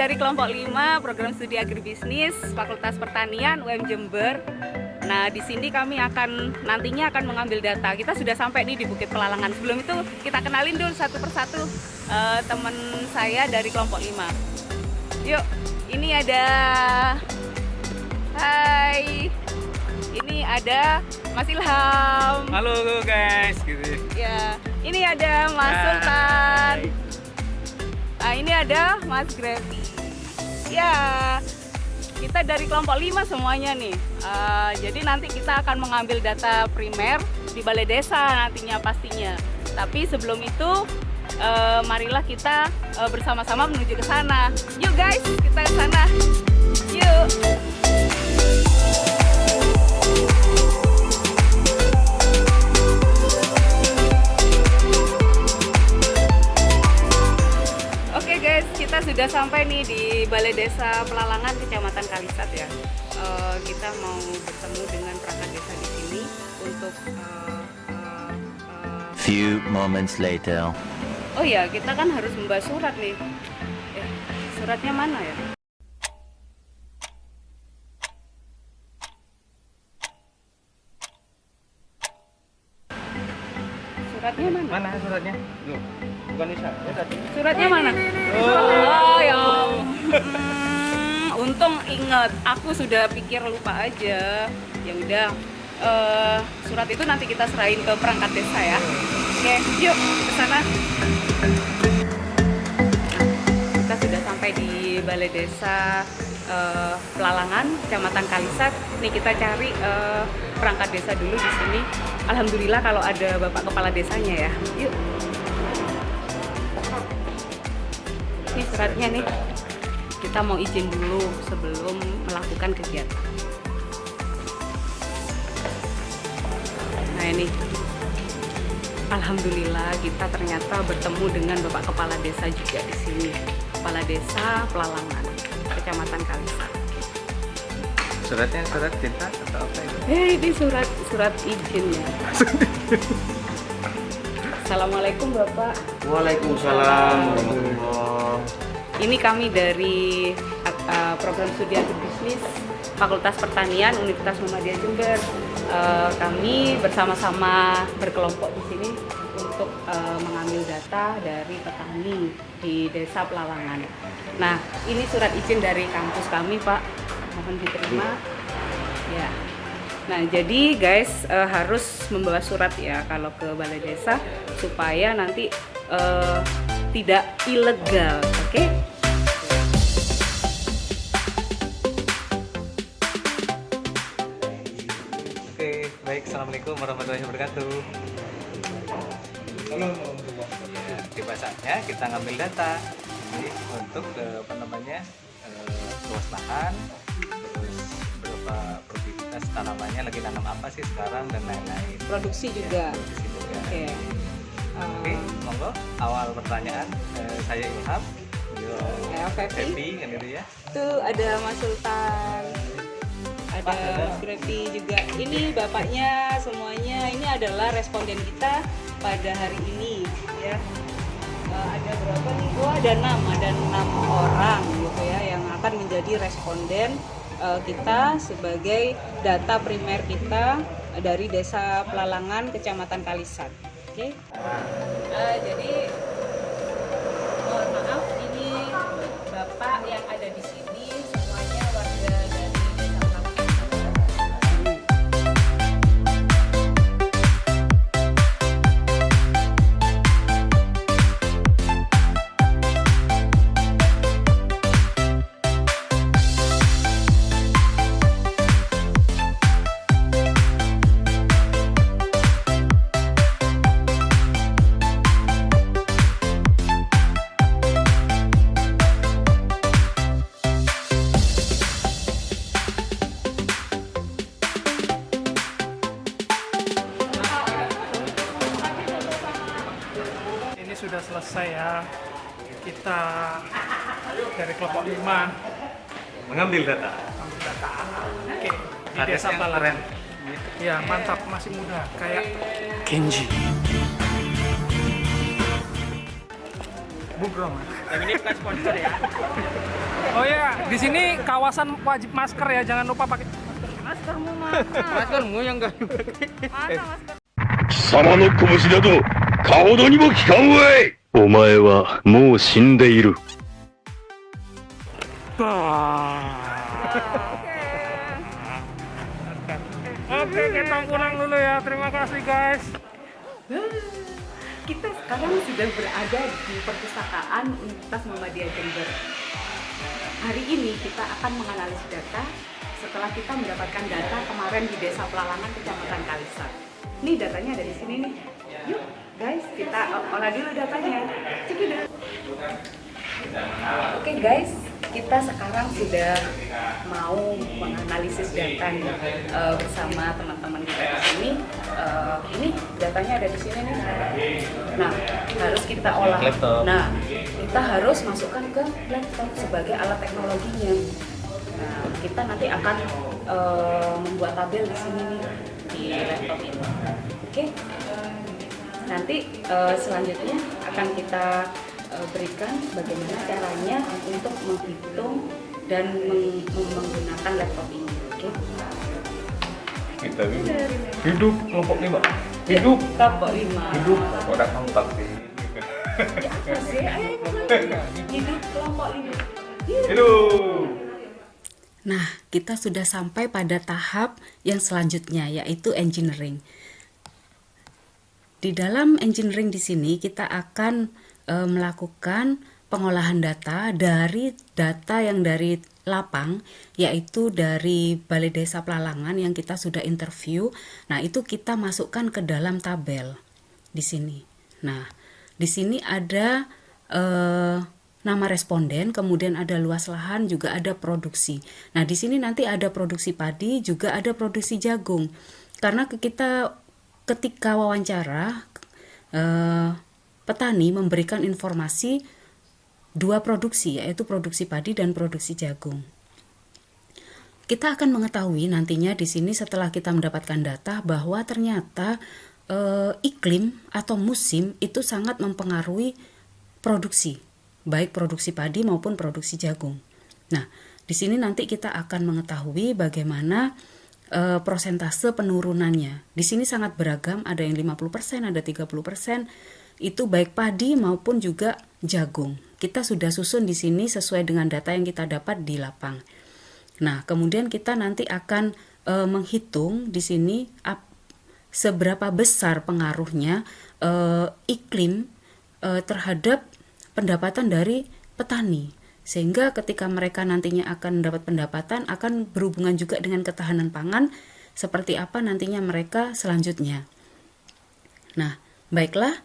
dari kelompok 5 program studi agribisnis Fakultas Pertanian UM Jember. Nah, di sini kami nantinya akan mengambil data. Kita sudah sampai nih di Bukit Pelalangan. Sebelum itu kita kenalin dulu satu persatu teman saya dari kelompok 5. Yuk, ini ada Hai. Ini ada Mas Ilham. Halo guys, gitu. Ya, ini ada Mas Sultan. Nah, ini ada Mas Grevi. Ya, kita dari kelompok 5 semuanya nih. Jadi nanti kita akan mengambil data primer di balai desa nantinya pastinya. Tapi sebelum itu, marilah kita bersama-sama menuju ke sana. Yuk guys, kita ke sana. Yuk. Oke guys, kita sudah sampai nih di Balai Desa Pelalangan, Kecamatan Kalisat ya. Kita mau bertemu dengan perangkat desa di sini untuk Few moments later. oh ya, kita kan harus membahas surat nih. Suratnya mana ya? Suratnya mana? Mana suratnya? Loh, bukan Nisa. Suratnya mana? Oh ya. Untung inget. Aku sudah pikir lupa aja. Ya udah. Surat itu nanti kita serahin ke perangkat desa ya. Oke, yuk ke sana. Kita sudah sampai di Balai Desa Pelalangan, Kecamatan Kalisat. Nih kita cari perangkat desa dulu di sini. Alhamdulillah kalau ada Bapak Kepala Desanya ya. Yuk. Ini suratnya nih. Kita mau izin dulu sebelum melakukan kegiatan. Nah ini. Alhamdulillah kita ternyata bertemu dengan Bapak Kepala Desa juga di sini. Kepala Desa Pelalangan, Kecamatan Kalisat. Suratnya surat cinta atau apa ini? Ini surat izin ya. Assalamualaikum Bapak. Waalaikumsalam warahmatullahi. Ini kami dari program studi agribisnis Fakultas Pertanian Universitas Muhammadiyah Jember. Kami bersama-sama berkelompok di sini untuk mengambil data dari petani di Desa Pelalangan. Nah, ini surat izin dari kampus kami, Pak. Mohon diterima. Ya. Nah, jadi guys harus membawa surat ya kalau ke balai desa supaya nanti tidak ilegal, oke? Oke, baik. Assalamualaikum warahmatullahi wabarakatuh. Ya, di masanya kita ngambil data jadi untuk luas lahan, terus berapa produktivitas tanamannya, lagi nanam apa sih sekarang dan lain-lain. Produksi juga. Produksi juga. Oke. Oke, monggo. Awal pertanyaan, saya Ilham. Fevi. Kan gitu ya. Itu ada Mas Sultan. Ada Mas Grevi juga. Ini bapaknya semuanya. Ini adalah responden kita pada hari ini ya. Ada berapa nih? Oh, ada 6 orang gitu ya yang akan menjadi responden kita sebagai data primer kita dari Desa Pelalangan, Kecamatan Kalisat. Oke. Jadi mohon maaf, ini Bapak yang ada di sini semuanya warga dari Desa Pelalangan. Sudah selesai ya, kita dari kelompok 5 Mengambil data. ambil data. Oke, di Kades Desa yang Pelalangan. keren. Ya mantap, masih muda kayak Kenji. Bugrong. Yang ini bukan sponsor ya. Oh ya, di sini kawasan wajib masker ya, jangan lupa pakai. Maskermu yang enggak. 貴様の拳などかほどにも効かんわい。お前はもう死んでいる。 Oke, kita pulang dulu ya. Terima kasih guys. Kita sekarang sudah berada di perpustakaan Universitas Muhammadiyah Jember. Hari ini kita akan menganalisis data setelah kita mendapatkan data kemarin di Desa Pelalangan, Kecamatan Kalisar. Nih datanya ada di sini nih. Yuk guys, kita olah dulu datanya. Cekidot. Oke guys, kita sekarang sudah mau menganalisis data nih bersama teman-teman kita di sini. Ini datanya ada di sini nih. Nah, harus kita olah. Nah, kita harus masukkan ke laptop sebagai alat teknologinya. Nah, kita nanti akan membuat tabel di sini nih di laptop ini. Oke. Nanti selanjutnya akan kita berikan bagaimana caranya untuk menghitung dan menggunakan laptop ini. Oke. Kita hidup kelompok 5. Hidup Kelompok 5. hidup orang kompak sih. Ya, apa sih? Ayo mulai. Hidup kelompok 5. Hidup. Nah, kita sudah sampai pada tahap yang selanjutnya, yaitu engineering. Di dalam engineering di sini kita akan melakukan pengolahan data dari data yang dari lapang, yaitu dari Balai Desa Pelalangan yang kita sudah interview. Nah, itu kita masukkan ke dalam tabel di sini. Nah, di sini ada nama responden, kemudian ada luas lahan, juga ada produksi. Nah, di sini nanti ada produksi padi, juga ada produksi jagung. Karena kita ketika wawancara, petani memberikan informasi dua produksi, yaitu produksi padi dan produksi jagung. Kita akan mengetahui nantinya di sini setelah kita mendapatkan data bahwa ternyata iklim atau musim itu sangat mempengaruhi produksi, baik produksi padi maupun produksi jagung. Nah, di sini nanti kita akan mengetahui bagaimana prosentase penurunannya. Di sini sangat beragam, ada yang 50%, ada 30%, itu baik padi maupun juga jagung. Kita sudah susun di sini sesuai dengan data yang kita dapat di lapang. Nah, kemudian kita nanti akan menghitung di sini seberapa besar pengaruhnya iklim terhadap pendapatan dari petani. Sehingga ketika mereka nantinya akan mendapat pendapatan akan berhubungan juga dengan ketahanan pangan, seperti apa nantinya mereka selanjutnya. Nah, baiklah,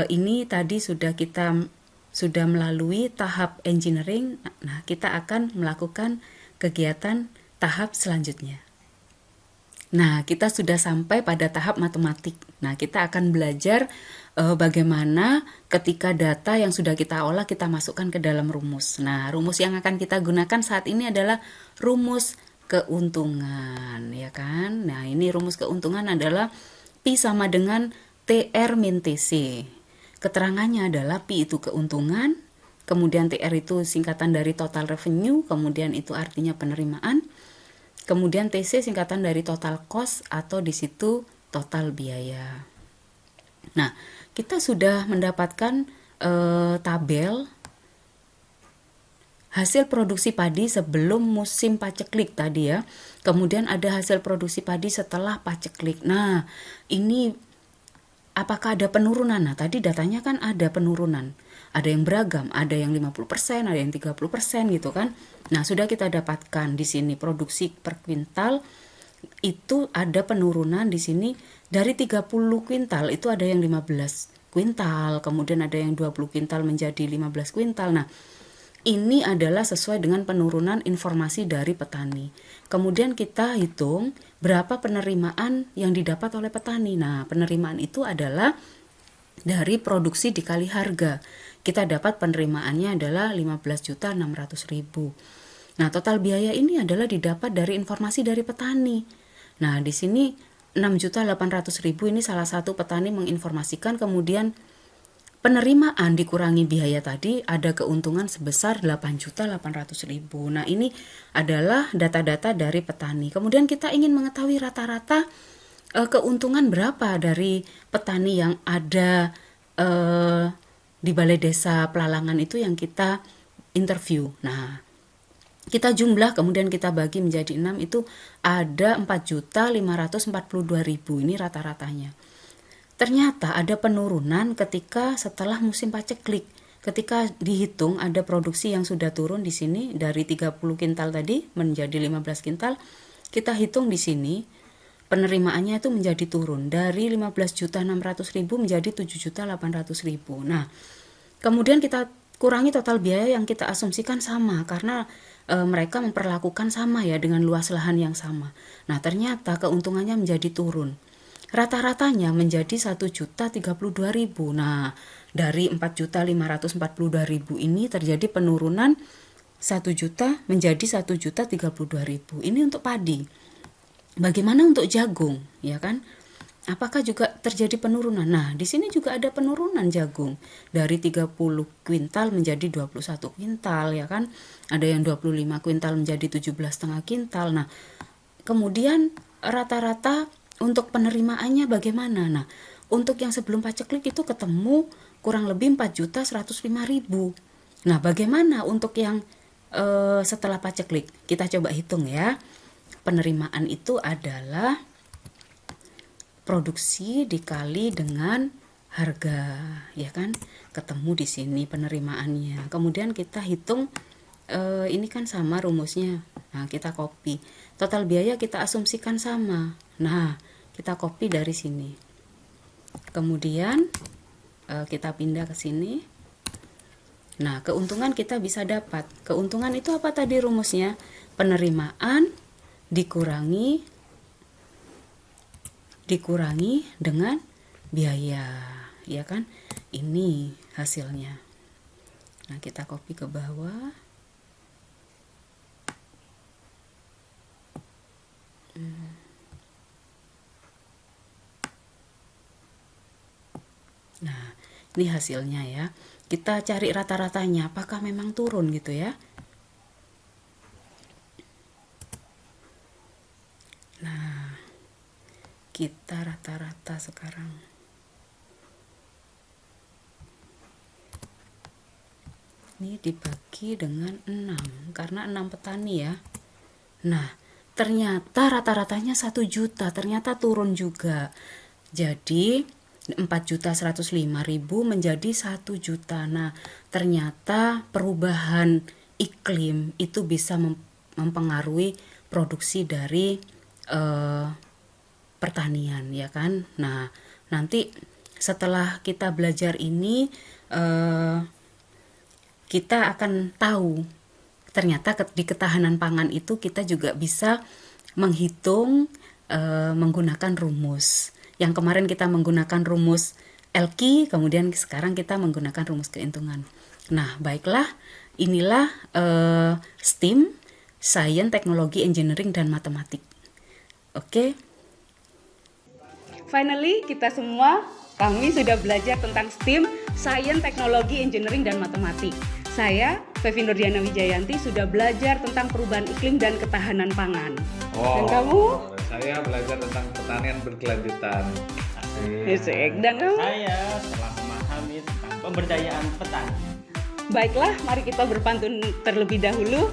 ini tadi sudah melalui tahap engineering. Nah, kita akan melakukan kegiatan tahap selanjutnya. Nah, kita sudah sampai pada tahap matematik. Nah, kita akan belajar bagaimana ketika data yang sudah kita olah kita masukkan ke dalam rumus. Nah, rumus yang akan kita gunakan saat ini adalah rumus keuntungan, ya kan? Nah, ini rumus keuntungan adalah Pi sama dengan TR min TC. Keterangannya adalah Pi itu keuntungan, kemudian TR itu singkatan dari total revenue, kemudian itu artinya penerimaan, kemudian TC singkatan dari total cost atau di situ total biaya. Nah, kita sudah mendapatkan tabel hasil produksi padi sebelum musim paceklik tadi ya. Kemudian ada hasil produksi padi setelah paceklik. Nah, ini apakah ada penurunan? Nah, tadi datanya kan ada penurunan. Ada yang beragam, ada yang 50%, ada yang 30% gitu kan. Nah, sudah kita dapatkan di sini produksi per kuintal itu ada penurunan di sini dari 30 kuintal itu ada yang 15 kuintal, kemudian ada yang 20 kuintal menjadi 15 kuintal. Nah, ini adalah sesuai dengan penurunan informasi dari petani. Kemudian kita hitung berapa penerimaan yang didapat oleh petani. Nah, penerimaan itu adalah dari produksi dikali harga. Kita dapat penerimaannya adalah 15.600.000. Nah, total biaya ini adalah didapat dari informasi dari petani. Nah, di sini 6.800.000 ini salah satu petani menginformasikan, kemudian penerimaan dikurangi biaya tadi ada keuntungan sebesar 8.800.000. Nah, ini adalah data-data dari petani. Kemudian kita ingin mengetahui rata-rata keuntungan berapa dari petani yang ada di Balai Desa Pelalangan itu yang kita interview. Nah, kita jumlah kemudian kita bagi menjadi 6 itu ada 4.542.000. Ini rata-ratanya. Ternyata ada penurunan ketika setelah musim paceklik. Ketika dihitung ada produksi yang sudah turun di sini dari 30 kintal tadi menjadi 15 kintal. Kita hitung di sini penerimaannya itu menjadi turun dari 15.600.000 menjadi 7.800.000. Nah, kemudian kita kurangi total biaya yang kita asumsikan sama karena mereka memperlakukan sama ya dengan luas lahan yang sama. Nah, ternyata keuntungannya menjadi turun. Rata-ratanya menjadi 1.032.000. Nah, dari 4.542.000 ini terjadi penurunan 1 juta menjadi 1.032.000. Ini untuk padi. Bagaimana untuk jagung, ya kan? Apakah juga terjadi penurunan? Nah, di sini juga ada penurunan jagung dari 30 kuintal menjadi 21 kuintal, ya kan? Ada yang 25 kuintal menjadi 17,5 kuintal. Nah, kemudian rata-rata untuk penerimaannya bagaimana? Nah, untuk yang sebelum paceklik itu ketemu kurang lebih 4.105.000. Nah, bagaimana untuk yang setelah paceklik? Kita coba hitung ya. Penerimaan itu adalah produksi dikali dengan harga, ya kan? Ketemu di sini penerimaannya. Kemudian kita hitung ini kan sama rumusnya. Nah, kita copy. Total biaya kita asumsikan sama. Nah, kita copy dari sini. Kemudian kita pindah ke sini. Nah, keuntungan kita bisa dapat. Keuntungan itu apa tadi rumusnya? Penerimaan dikurangi dengan biaya, ya kan? Ini hasilnya. Nah, kita copy ke bawah. Nah, ini hasilnya ya. Kita cari rata-ratanya, apakah memang turun gitu ya. Nah, kita rata-rata sekarang. Ini dibagi dengan 6, karena 6 petani ya. Nah, ternyata rata-ratanya 1 juta, ternyata turun juga. Jadi 4.105.000 menjadi 1 juta. Nah, ternyata perubahan iklim itu bisa mempengaruhi produksi dari pertanian, ya kan? Nah, nanti setelah kita belajar ini kita akan tahu ternyata di ketahanan pangan itu kita juga bisa menghitung menggunakan rumus. Yang kemarin kita menggunakan rumus LQ, kemudian sekarang kita menggunakan rumus keuntungan. Nah, baiklah, inilah STEAM, Science, Teknologi, Engineering, dan Matematik. Oke. Finally, kami sudah belajar tentang STEAM, Science, Teknologi, Engineering, dan Matematik. Saya, Fevi Nurdiana Wijayanti, sudah belajar tentang perubahan iklim dan ketahanan pangan. Dan kamu? Saya belajar tentang pertanian berkelanjutan. Asik. Dan kamu? Saya telah memahami tentang pemberdayaan petani. Baiklah, mari kita berpantun terlebih dahulu.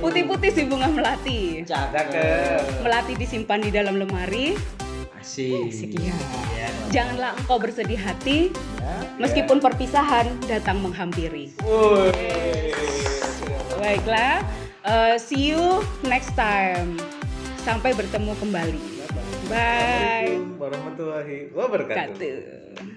Putih-putih si bunga melati. Cakep. Melati disimpan di dalam lemari. Asik. Sekian. Janganlah engkau bersedih hati, meskipun perpisahan datang menghampiri. Baiklah, see you next time. Sampai bertemu kembali. Bye. Assalamualaikum warahmatullahi wabarakatuh. Kata.